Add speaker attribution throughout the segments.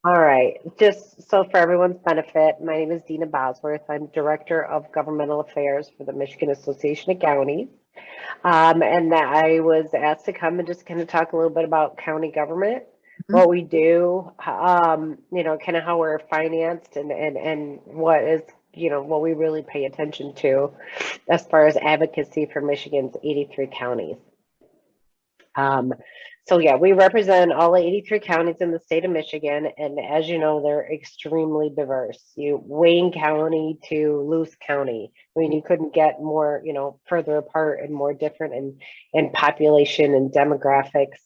Speaker 1: All right, just so for everyone's benefit, my name is Deena Bosworth. I'm Director of Governmental Affairs for the Michigan Association of Counties. And that I was asked to come and just kind of talk a little bit about county government,
Speaker 2: Mhm.
Speaker 1: what we do, kind of how we're financed and what is, what we really pay attention to as far as advocacy for Michigan's 83 counties. Um, so yeah, we represent all 83 counties in the state of Michigan, and as you know, they're extremely diverse. You Wayne County to Luce County. I mean, you couldn't get more, further apart and more different in population and demographics.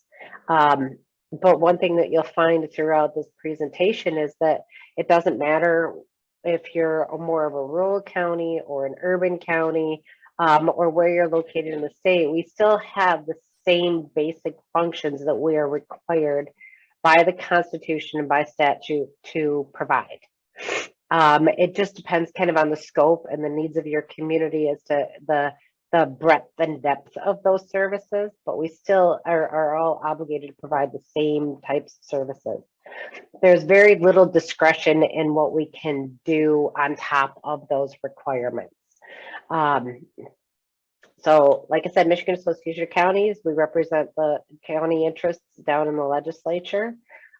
Speaker 1: But one thing that you'll find throughout this presentation is that it doesn't matter if you're more of a rural county or an urban county, or where you're located in the state, we still have the same basic functions that we are required by the Constitution and by statute to provide. It just depends kind of on the scope and the needs of your community as to the breadth and depth of those services, but we still are all obligated to provide the same types of services. There's very little discretion in what we can do on top of those requirements. Um, so, like I said, Michigan Association of Counties, we represent the county interests down in the legislature.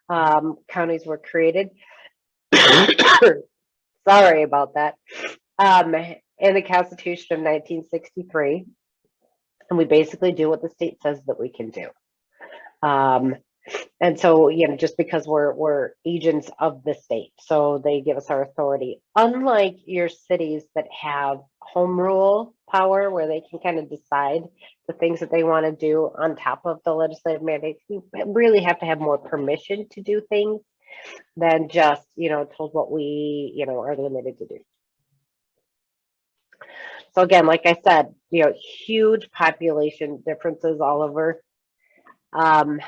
Speaker 1: Counties were created, sorry about that, in the Constitution of 1963. And we basically do what the state says that we can do. Um, And so, just because we're agents of the state, so they give us our authority. Unlike your cities that have home rule power, where they can kind of decide the things that they want to do on top of the legislative mandates, we really have to have more permission to do things than just, told what we, are limited to do. So again, like I said, huge population differences um,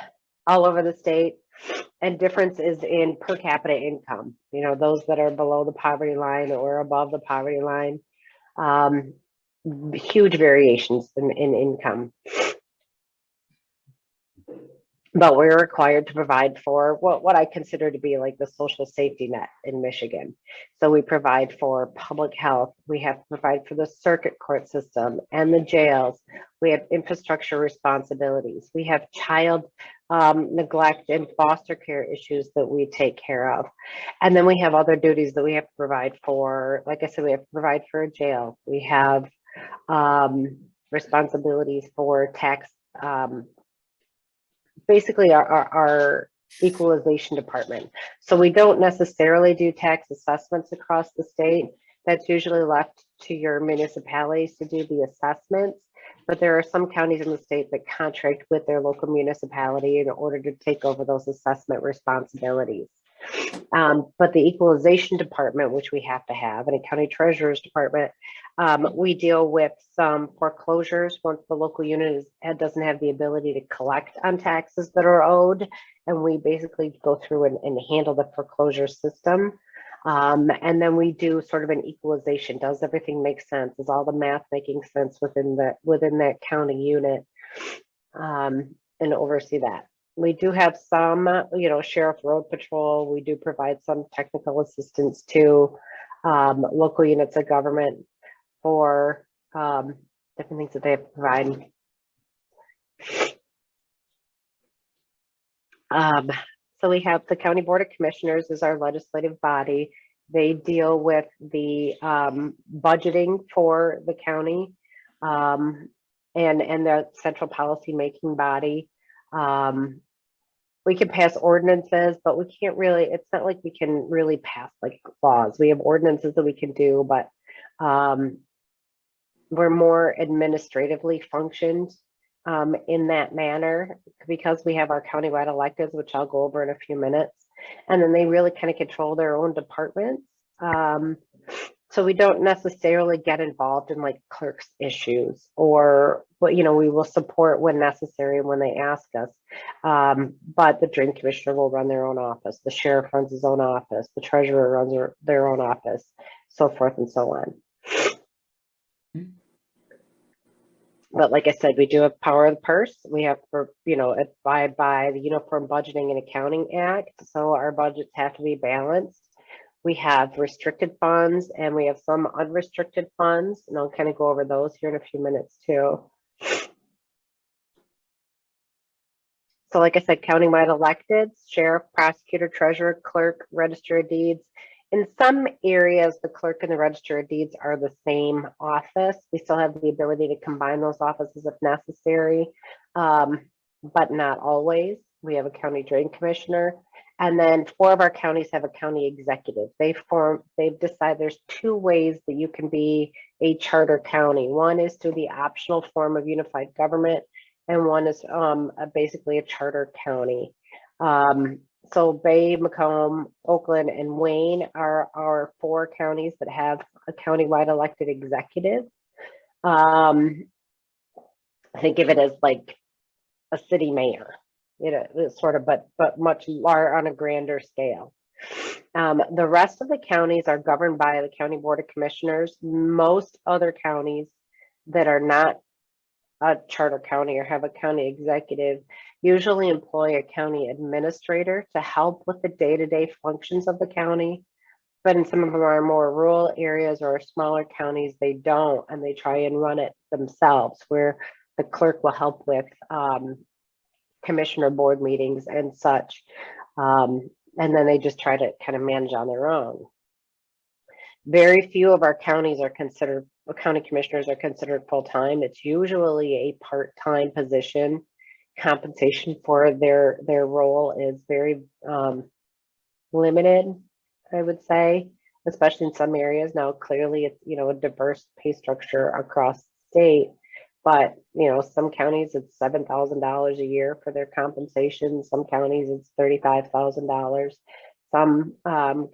Speaker 1: all over the state. And differences in per capita income, those that are below the poverty line or above the poverty line. Um, Huge variations in income. But we're required to provide for what I consider to be like the social safety net in Michigan. So we provide for public health. We have to provide for the circuit court system and the jails. We have infrastructure responsibilities. We have child neglect and foster care issues that we take care of. And then we have other duties that we have to provide for. Like I said, we have to provide for a jail. We have responsibilities for tax, basically our equalization department. So we don't necessarily do tax assessments across the state. That's usually left to your municipalities to do the assessments. But there are some counties in the state that contract with their local municipality in order to take over those assessment responsibilities. But the equalization department, which we have to have, and a county treasurer's department, we deal with some foreclosures once the local unit doesn't have the ability to collect on taxes that are owed. And we basically go through and handle the foreclosure system. And then we do sort of an equalization. Does everything make sense? Is all the math making sense within that county unit? And oversee that. We do have some, sheriff road patrol. We do provide some technical assistance to local units of government for different things that they provide. So we have the County Board of Commissioners as our legislative body. They deal with the budgeting for the county and the central policy making body. We can pass ordinances, but we can't really, it's not like we can really pass like laws. We have ordinances that we can do, but we're more administratively functioned in that manner because we have our countywide electeds, which I'll go over in a few minutes. And then they really kind of control their own departments. So we don't necessarily get involved in like clerks issues but we will support when necessary when they ask us. But the drain commissioner will run their own office. The sheriff runs his own office. The treasurer runs their own office, so forth and so on. But like I said, we do have power of the purse. We have for, abide by the Uniform Budgeting and Accounting Act. So our budgets have to be balanced. We have restricted funds and we have some unrestricted funds, and I'll kind of go over those here in a few minutes too. So like I said, countywide electeds, sheriff, prosecutor, treasurer, clerk, register of deeds. In some areas, the clerk and the register of deeds are the same office. We still have the ability to combine those offices if necessary, but not always. We have a county drain commissioner, and then 4 of our counties have a county executive. They've decided there's 2 ways that you can be a charter county. One is through the optional form of unified government, and one is basically a charter county. So Bay, Macomb, Oakland, and Wayne are our 4 counties that have a countywide elected executive. Think of it as like a city mayor, sort of, but much larger on a grander scale. The rest of the counties are governed by the County Board of Commissioners. Most other counties that are not a charter county or have a county executive usually employ a county administrator to help with the day-to-day functions of the county. But in some of them are more rural areas or smaller counties, they don't, and they try and run it themselves, where the clerk will help with commissioner board meetings and such. And then they just try to kind of manage on their own. Very few of our counties are considered, county commissioners are considered full-time. It's usually a part-time position. Compensation for their role is very limited, I would say, especially in some areas. Now, clearly it's, a diverse pay structure across the state, but, some counties it's $7,000 a year for their compensation. Some counties it's $35,000. Some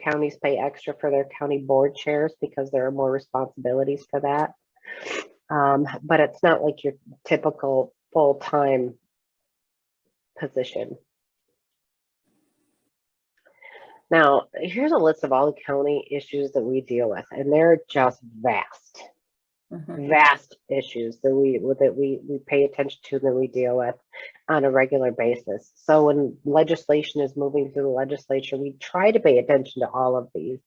Speaker 1: counties pay extra for their county board chairs because there are more responsibilities for that. But it's not like your typical full-time position. Now, here's a list of all the county issues that we deal with, and they're just vast. Vast issues that we pay attention to, that we deal with on a regular basis. So when legislation is moving through the legislature, we try to pay attention to all of these,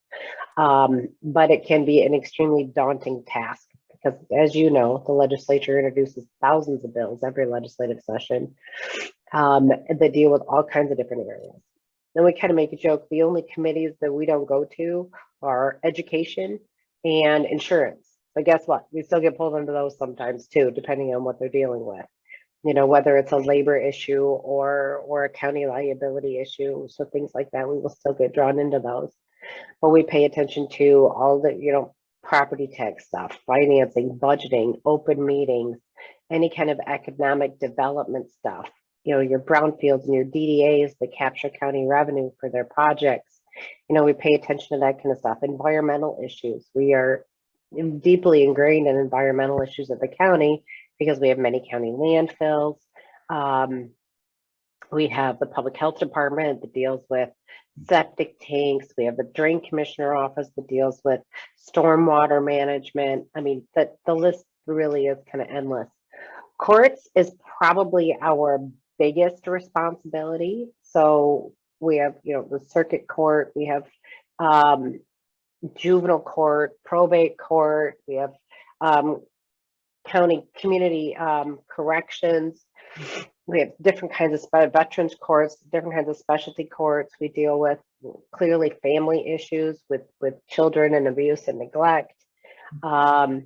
Speaker 1: but it can be an extremely daunting task because, as you know, the legislature introduces thousands of bills every legislative session that deal with all kinds of different areas. Then we kind of make a joke, the only committees that we don't go to are education and insurance. But guess what? We still get pulled into those sometimes too, depending on what they're dealing with. Whether it's a labor issue or a county liability issue. So things like that, we will still get drawn into those. But we pay attention to all the, property tax stuff, financing, budgeting, open meetings, any kind of economic development stuff. Your brownfields and your DDAs that capture county revenue for their projects. We pay attention to that kind of stuff. Environmental issues. We are deeply ingrained in environmental issues of the county because we have many county landfills. We have the public health department that deals with septic tanks. We have the drain commissioner office that deals with stormwater management. I mean, the list really is kind of endless. Courts is probably our biggest responsibility. So we have, the circuit court, we have juvenile court, probate court, we have county community corrections. We have different kinds of veterans courts, different kinds of specialty courts. We deal with clearly family issues with children and abuse and neglect. Gosh,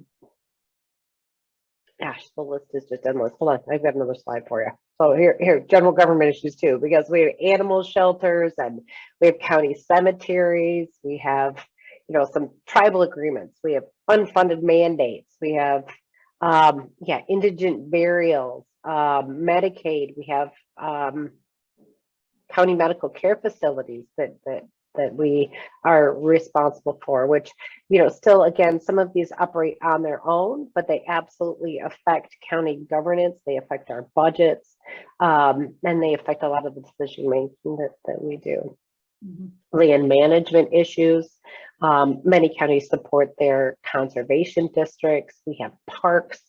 Speaker 1: the list is just endless. Hold on, I've got another slide for you. So here, general government issues too, because we have animal shelters and we have county cemeteries. We have, some tribal agreements. We have unfunded mandates. We have, indigent burials, Medicaid. We have county medical care facilities that we are responsible for, which, still, again, some of these operate on their own, but they absolutely affect county governance. They affect our budgets, and they affect a lot of the decision making that we do. Land management issues. Many counties support their conservation districts. We have parks.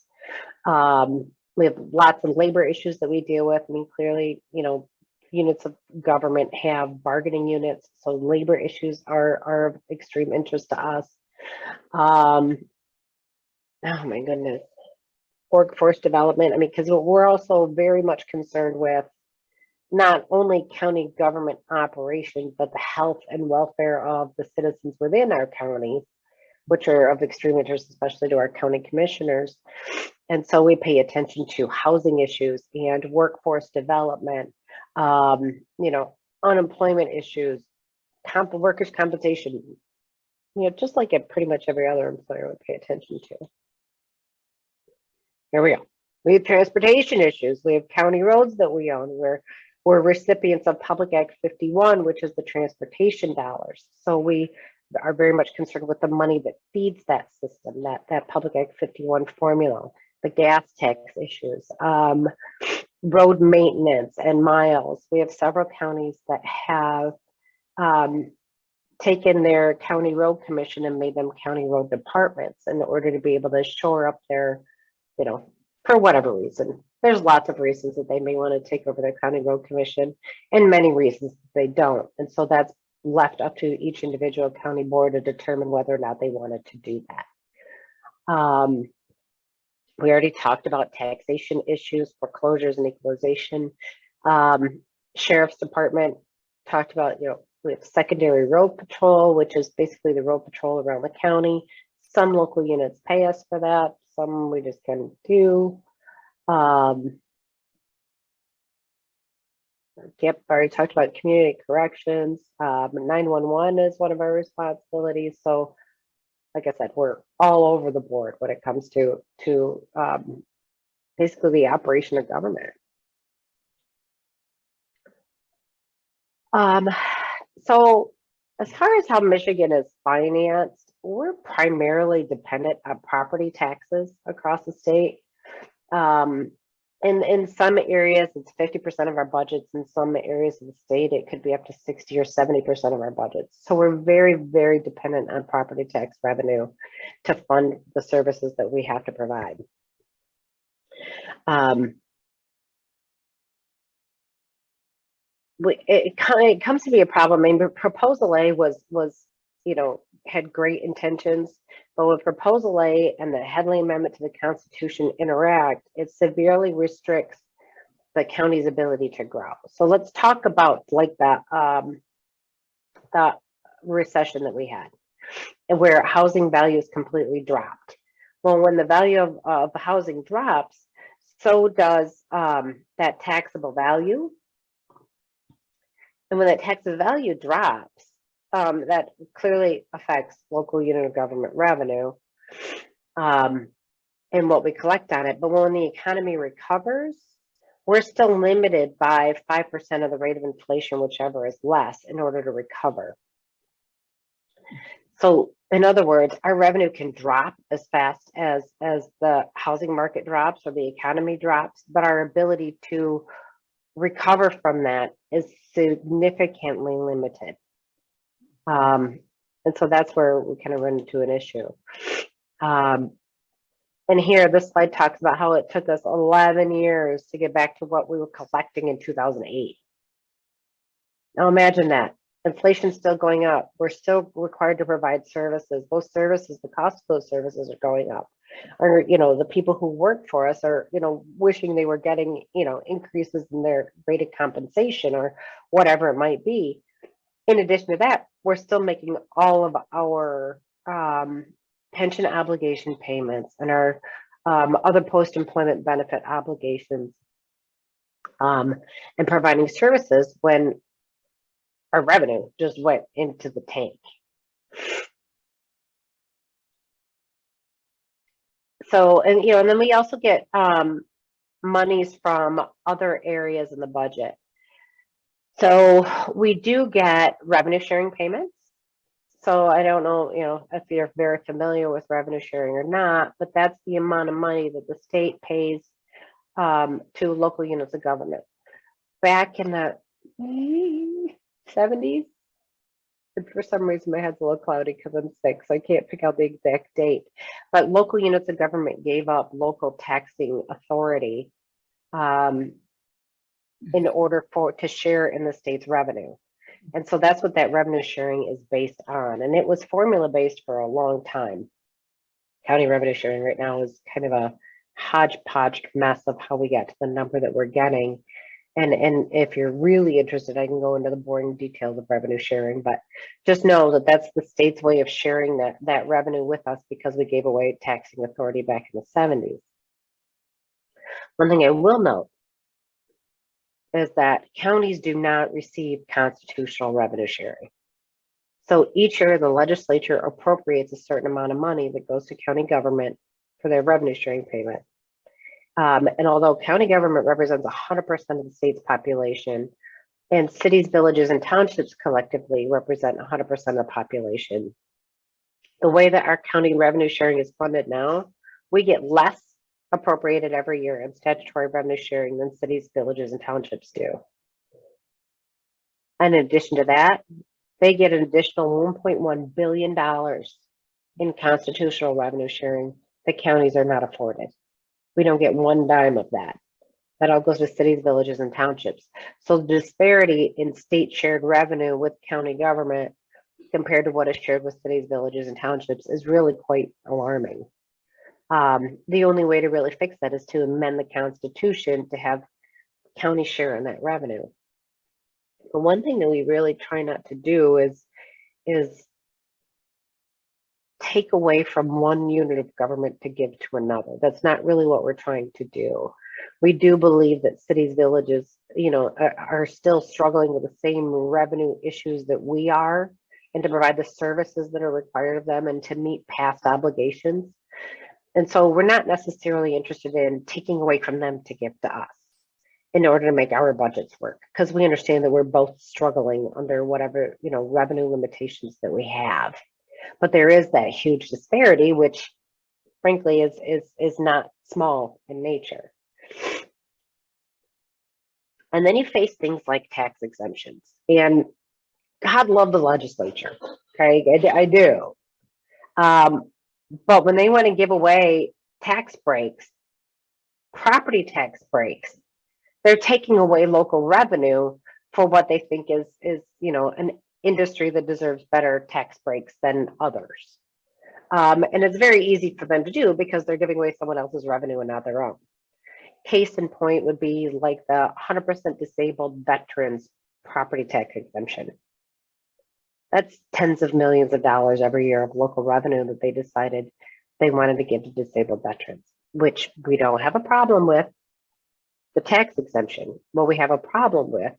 Speaker 1: We have lots of labor issues that we deal with. I mean, clearly, units of government have bargaining units, so labor issues are of extreme interest to us. Oh my goodness, workforce development. I mean, because we're also very much concerned with not only county government operations, but the health and welfare of the citizens within our counties, which are of extreme interest, especially to our county commissioners. And so we pay attention to housing issues and workforce development, unemployment issues, workers' compensation, just like pretty much every other employer would pay attention to. Here we go. We have transportation issues. We have county roads that we own. We're recipients of Public Act 51, which is the transportation dollars. So we are very much concerned with the money that feeds that system, that Public Act 51 formula, the gas tax issues, road maintenance and miles. We have several counties that have taken their county road commission and made them county road departments in order to be able to shore up their, for whatever reason. There's lots of reasons that they may want to take over their county road commission and many reasons that they don't. And so that's left up to each individual county board to determine whether or not they wanted to do that. We already talked about taxation issues, foreclosures and equalization. Sheriff's Department talked about, we have secondary road patrol, which is basically the road patrol around the county. Some local units pay us for that. Some we just can do. Yep, I already talked about community corrections. 911 is one of our responsibilities. So, like I said, we're all over the board when it comes to basically the operation of government. So, as far as how Michigan is financed, we're primarily dependent on property taxes across the state. In some areas, it's 50% of our budgets. In some areas of the state, it could be up to 60 or 70% of our budgets. So we're very, very dependent on property tax revenue to fund the services that we have to provide. It comes to be a problem. I mean, Proposal A was had great intentions, but with Proposal A and the Headley Amendment to the Constitution interact, it severely restricts the county's ability to grow. So let's talk about like that recession that we had, and where housing values completely dropped. Well, when the value of housing drops, so does that taxable value. And when that taxable value drops, that clearly affects local unit of government revenue and what we collect on it. But when the economy recovers, we're still limited by 5% of the rate of inflation, whichever is less, in order to recover. So in other words, our revenue can drop as fast as the housing market drops or the economy drops, but our ability to recover from that is significantly limited. And so that's where we kind of run into an issue. And here, this slide talks about how it took us 11 years to get back to what we were collecting in 2008. Now imagine that. Inflation's still going up. We're still required to provide services. Those services, the cost of those services are going up. Or, the people who work for us are, wishing they were getting, increases in their rate of compensation or whatever it might be. In addition to that, we're still making all of our pension obligation payments and our other post-employment benefit obligations and providing services when our revenue just went into the tank. So, and then we also get monies from other areas in the budget. So we do get revenue sharing payments. So I don't know, if you're very familiar with revenue sharing or not, but that's the amount of money that the state pays to local units of government. Back in the 70s, And for some reason, my head's a little cloudy because I'm sick, so I can't pick out the exact date. But local units of government gave up local taxing authority in order to share in the state's revenue. And so that's what that revenue sharing is based on. And it was formula based for a long time. County revenue sharing right now is kind of a hodgepodge mess of how we got to the number that we're getting. And if you're really interested, I can go into the boring details of revenue sharing, but just know that that's the state's way of sharing that revenue with us because we gave away taxing authority back in the 70s. One thing I will note is that counties do not receive constitutional revenue sharing. So each year, the legislature appropriates a certain amount of money that goes to county government for their revenue sharing payment. And although county government represents 100% of the state's population, and cities, villages, and townships collectively represent 100% of the population, the way that our county revenue sharing is funded now, we get less appropriated every year in statutory revenue sharing than cities, villages, and townships do. And in addition to that, they get an additional $1.1 billion in constitutional revenue sharing that counties are not afforded. We don't get one dime of that. That all goes to cities, villages, and townships. So the disparity in state shared revenue with county government compared to what is shared with cities, villages, and townships is really quite alarming. The only way to really fix that is to amend the Constitution to have county share in that revenue. The one thing that we really try not to do is take away from one unit of government to give to another. That's not really what we're trying to do. We do believe that cities, villages, are still struggling with the same revenue issues that we are, and to provide the services that are required of them and to meet past obligations. And so we're not necessarily interested in taking away from them to give to us in order to make our budgets work, because we understand that we're both struggling under whatever, revenue limitations that we have. But there is that huge disparity, which frankly is not small in nature. And then you face things like tax exemptions. And God love the legislature, okay? I do. But when they want to give away tax breaks, property tax breaks, they're taking away local revenue for what they think is an industry that deserves better tax breaks than others. And it's very easy for them to do because they're giving away someone else's revenue and not their own. Case in point would be like the 100% disabled veterans property tax exemption. That's tens of millions of dollars every year of local revenue that they decided they wanted to give to disabled veterans, which we don't have a problem with the tax exemption. What we have a problem with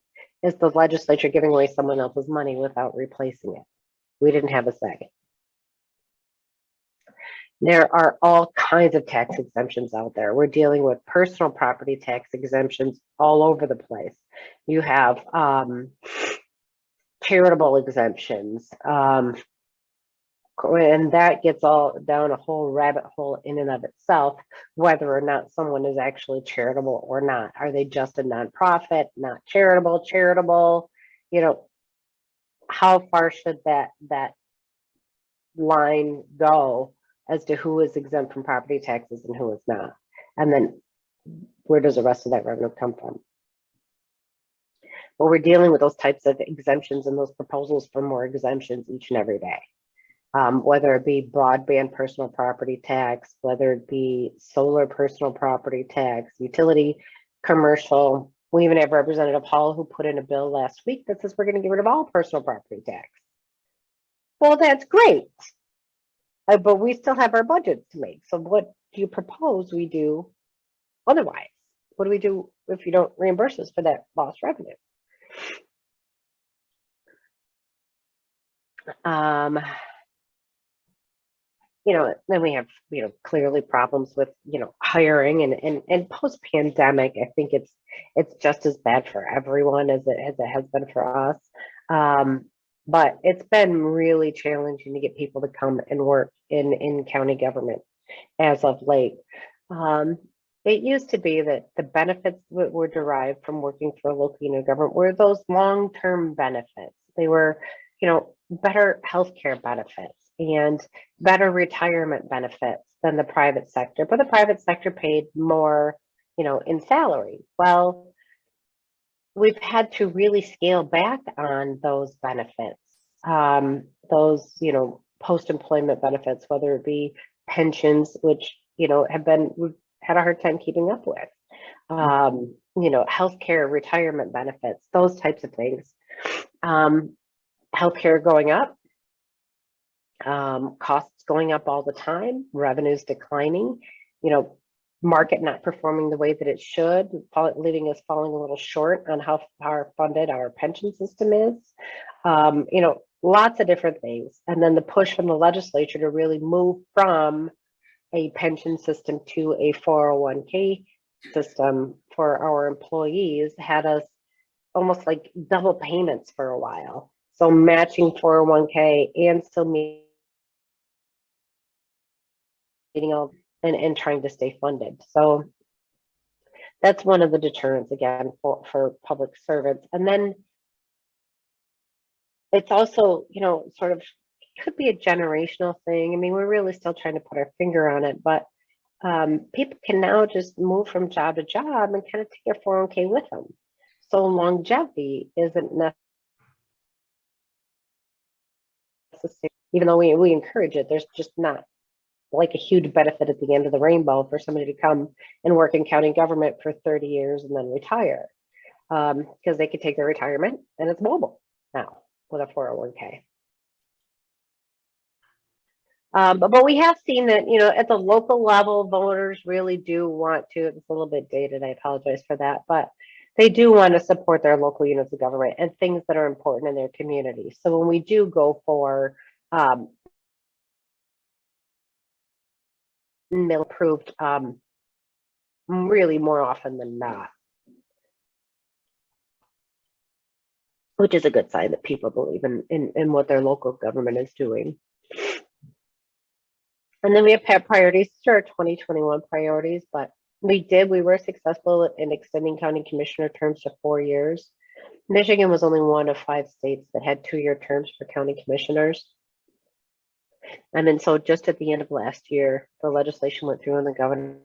Speaker 1: is the legislature giving away someone else's money without replacing it. We didn't have a say. There are all kinds of tax exemptions out there. We're dealing with personal property tax exemptions all over the place. You have charitable exemptions, and that gets all down a whole rabbit hole in and of itself, whether or not someone is actually charitable or not. Are they just a nonprofit, not charitable? How far should that line go as to who is exempt from property taxes and who is not? And then where does the rest of that revenue come from? Well, we're dealing with those types of exemptions and those proposals for more exemptions each and every day. Whether it be broadband personal property tax, whether it be solar personal property tax, utility, commercial. We even have Representative Hall who put in a bill last week that says we're going to get rid of all personal property tax. Well, that's great, but we still have our budgets to make. So what do you propose we do otherwise? What do we do if you don't reimburse us for that lost revenue? Then we have, clearly problems with, hiring and post-pandemic. I think it's just as bad for everyone as it has been for us. But it's been really challenging to get people to come and work in county government as of late. It used to be that the benefits that were derived from working for a local unit of government were those long-term benefits. They were, better healthcare benefits and better retirement benefits than the private sector, but the private sector paid more, in salary. Well, we've had to really scale back on those benefits, those, post-employment benefits, whether it be pensions, which, we've had a hard time keeping up with, healthcare, retirement benefits, those types of things. Healthcare going up, costs going up all the time, revenues declining, market not performing the way that it should, leaving us falling a little short on how far funded our pension system is, lots of different things. And then the push from the legislature to really move from a pension system to a 401k system for our employees had us almost like double payments for a while. So matching 401k and still meeting all and trying to stay funded. So that's one of the deterrents again for public servants. And then it's also, sort of could be a generational thing. I mean, we're really still trying to put our finger on it, but people can now just move from job to job and kind of take their 401k with them. So longevity isn't necessary, even though we encourage it. There's just not like a huge benefit at the end of the rainbow for somebody to come and work in county government for 30 years and then retire, because they could take their retirement and it's mobile now with a 401k. But we have seen that, at the local level, voters really do want to, it's a little bit dated, I apologize for that, but they do want to support their local units of government and things that are important in their community. So when we do go for mill approved, really more often than not, which is a good sign that people believe in what their local government is doing. And then we have priorities, sure, 2021 priorities, but we were successful in extending county commissioner terms to 4 years. Michigan was only one of 5 states that had 2-year terms for county commissioners. And then so just at the end of last year, the legislation went through and the governor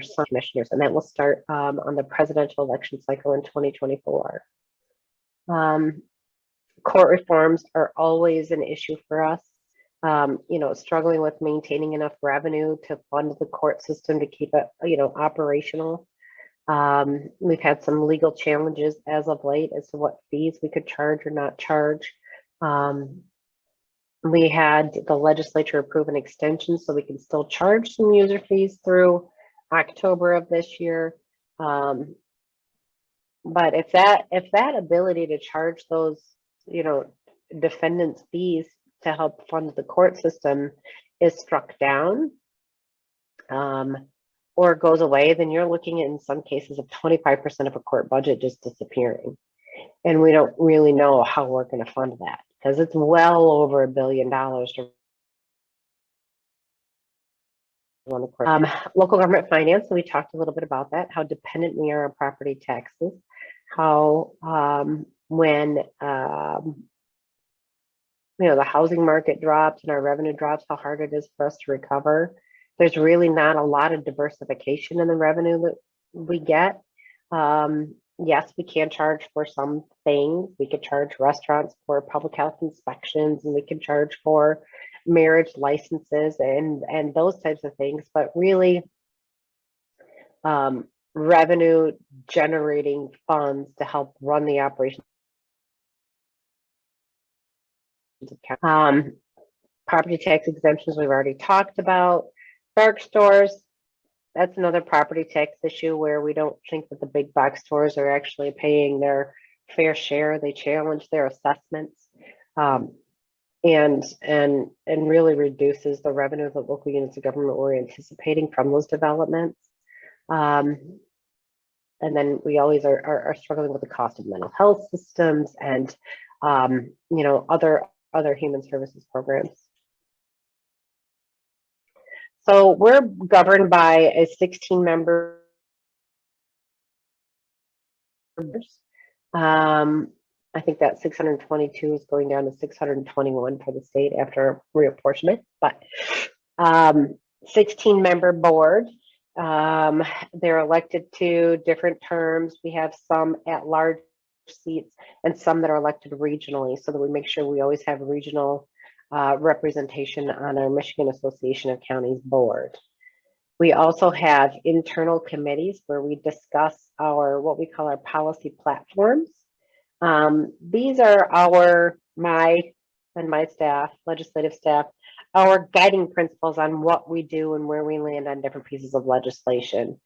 Speaker 1: some commissioners, and that will start on the presidential election cycle in 2024. Court reforms are always an issue for us. Struggling with maintaining enough revenue to fund the court system to keep it, operational. We've had some legal challenges as of late as to what fees we could charge or not charge. We had the legislature approve an extension so we can still charge some user fees through October of this year. But if that ability to charge those, defendants' fees to help fund the court system is struck down, or goes away, then you're looking at, in some cases, of 25% of a court budget just disappearing. And we don't really know how we're going to fund that because it's well over $1 billion to run the court. Local government finance, so we talked a little bit about that, how dependent we are on property taxes, how when the housing market drops and our revenue drops, how hard it is for us to recover. There's really not a lot of diversification in the revenue that we get. Yes, we can charge for some things. We could charge restaurants for public health inspections, and we can charge for marriage licenses and those types of things. But really, revenue generating funds to help run the operations. Property tax exemptions we've already talked about. Dark stores, that's another property tax issue where we don't think that the big box stores are actually paying their fair share. They challenge their assessments, and really reduces the revenue that local units of government were anticipating from those developments. And then we always are struggling with the cost of mental health systems and other human services programs. So we're governed by a 16-member I think that 622 is going down to 621 for the state after reapportionment, but 16-member board. They're elected to different terms. We have some at large seats and some that are elected regionally, so that we make sure we always have regional representation on our Michigan Association of Counties board. We also have internal committees where we discuss our what we call our policy platforms. These are my staff, legislative staff, our guiding principles on what we do and where we land on different pieces of legislation.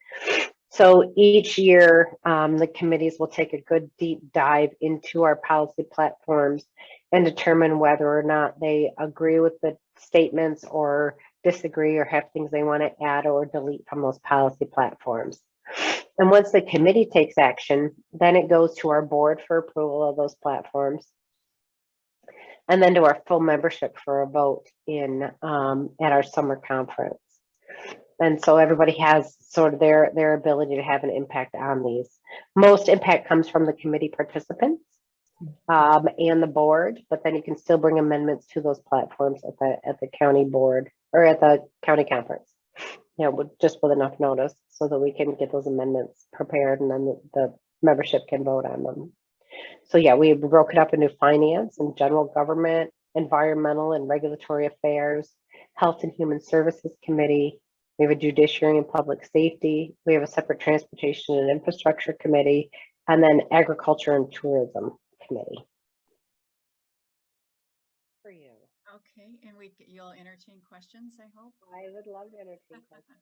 Speaker 1: So each year, the committees will take a good deep dive into our policy platforms and determine whether or not they agree with the statements or disagree or have things they want to add or delete from those policy platforms. And once the committee takes action, then it goes to our board for approval of those platforms, and then to our full membership for a vote in at our summer conference. And so everybody has sort of their ability to have an impact on these. Most impact comes from the committee participants and the board, but then you can still bring amendments to those platforms at the county board or at the county conference. Just with enough notice so that we can get those amendments prepared and then the membership can vote on them. So yeah, we broke it up into finance and general government, environmental and regulatory affairs, health and human services committee. We have a judiciary and public safety. We have a separate transportation and infrastructure committee, and then agriculture and tourism committee. For you.
Speaker 2: Okay, and you'll entertain questions, I hope.
Speaker 1: I would love to entertain questions.